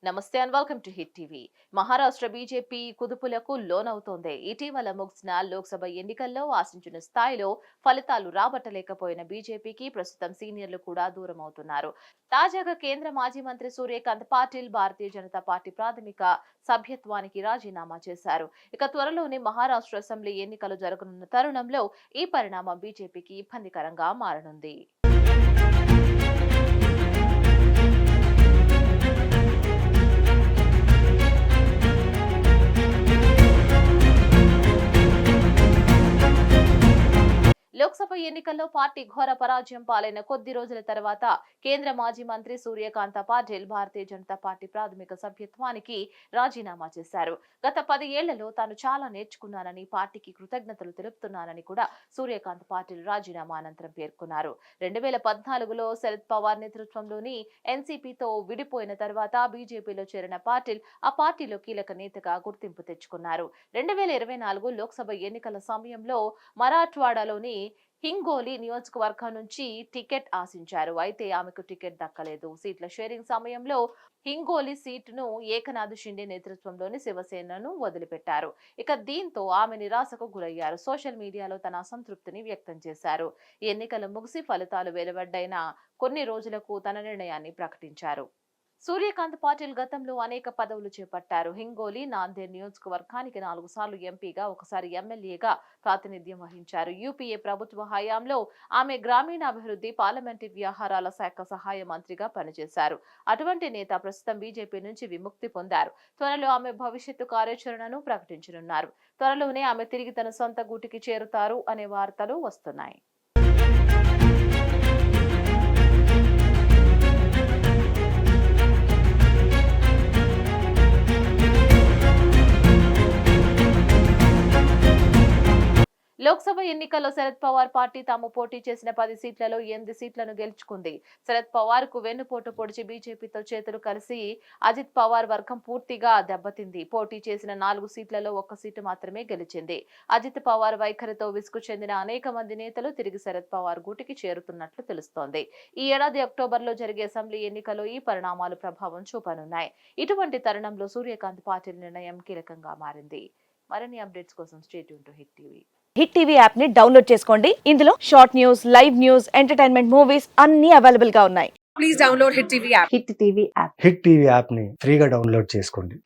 నమస్తే and welcome to hit TV. Maharashtra BJP కుదుపులకు లోనవుతోంది. ఇటీవల ముగిసిన లోక్సభ ఎన్నికల్లో ఆశించిన స్థాయిలో ఫలితాలు రాబట్టలేకపోయిన బీజేపీకి ప్రస్తుతం సీనియర్లు కూడా దూరం అవుతున్నారు. తాజాగా కేంద్ర మాజీ మంత్రి సూర్యకాంత్ పాటిల్ భారతీయ జనతా పార్టీ ప్రాథమిక సభ్యత్వానికి రాజీనామా చేశారు. ఇక త్వరలోనే మహారాష్ట్ర అసెంబ్లీ ఎన్నికలు జరగనున్న తరుణంలో ఈ పరిణామం బీజేపీకి ఇబ్బందికరంగా మారనుంది. లోక్సభ ఎన్నికల్లో పార్టీ ఘోర పరాజయం పాలైన కొద్ది రోజుల తర్వాత కేంద్ర మాజీ మంత్రి సూర్యకాంత పాటిల్ భారతీయ జనతా పార్టీ ప్రాథమిక సభ్యత్వానికి రాజీనామా చేశారు. గత 10 ఏళ్లలో తాను చాలా నేర్చుకున్నానని, పార్టీకి కృతజ్ఞతలు తెలుపుతున్నానని కూడా సూర్యకాంత్ పాటిల్ రాజీనామా అనంతరం పేర్కొన్నారు. 2014లో శరద్ పవార్ నేతృత్వంలోని ఎన్సీపీతో విడిపోయిన తర్వాత బీజేపీలో చేరిన పాటిల్ ఆ పార్టీలో కీలక నేతగా గుర్తింపు తెచ్చుకున్నారు. 2024 లోక్సభ ఎన్నికల సమయంలో మరాఠ్వాడాలోని హింగోలి నియోజకవర్గం నుంచి టికెట్ ఆశించారు. అయితే ఆమెకు టికెట్ దక్కలేదు. సీట్ల షేరింగ్ సమయంలో హింగోలి సీటును ఏకనాథ్ షిండే నేతృత్వంలోని శివసేనను వదిలిపెట్టారు. ఇక దీంతో ఆమె నిరాశకు గురయ్యారు. సోషల్ మీడియాలో తన అసంతృప్తిని వ్యక్తం చేశారు. ఎన్నికలు ముగిసి ఫలితాలు వెలువడ్డైన కొన్ని రోజులకు తన నిర్ణయాన్ని ప్రకటించారు. సూర్యకాంత్ పాటిల్ గతంలో అనేక పదవులు చేపట్టారు. హింగోలి, నాందేడ్ నియోజకవర్గానికి 4 సార్లు ఎంపీగా, ఒకసారి ఎమ్మెల్యేగా ప్రాతినిధ్యం వహించారు. యూపీఏ ప్రభుత్వ హయాంలో ఆమె గ్రామీణాభివృద్ధి, పార్లమెంటరీ వ్యవహారాల శాఖ సహాయ మంత్రిగా పనిచేశారు. అటువంటి నేత ప్రస్తుతం బీజేపీ నుంచి విముక్తి పొందారు. త్వరలో ఆమె భవిష్యత్తు కార్యాచరణను ప్రకటించనున్నారు. త్వరలోనే ఆమె తిరిగి తన సొంత గూటికి చేరుతారు అనే వార్తలు వస్తున్నాయి. లోక్సభ ఎన్నికల్లో శరద్ పవార్ పార్టీ తాము పోటీ చేసిన 10 సీట్లలో 8 సీట్లను గెలుచుకుంది. శరద్ పవార్ కు వెన్నుపోటు పొడిచి బీజేపీతో చేతులు కలిసి అజిత్ పవార్ వర్గం పూర్తిగా దెబ్బతింది. పోటీ చేసిన 4 సీట్లలో 1 సీటు మాత్రమే గెలిచింది. అజిత్ పవార్ వైఖరితో విసుగు చెందిన అనేక మంది నేతలు తిరిగి శరద్ పవార్ గూటికి చేరుతున్నట్లు తెలుస్తోంది. ఈ ఏడాది అక్టోబర్లో జరిగే అసెంబ్లీ ఎన్నికల్లో ఈ పరిణామాలు ప్రభావం చూపనున్నాయి. ఇటువంటి తరుణంలో సూర్యకాంత్ పాటిల్ నిర్ణయం కీలకంగా మారింది. మరిన్ని అప్డేట్స్ కోసం stay tune to hit TV. Hit TV app ని డౌన్లోడ్ చేసుకోండి. ఇందులో short news, live news, entertainment movies అన్ని అవైలబుల్ గా ఉన్నాయి. Please download Hit TV app. Hit TV app hit TV app ని ఫ్రీగా డౌన్లోడ్ చేసుకోండి.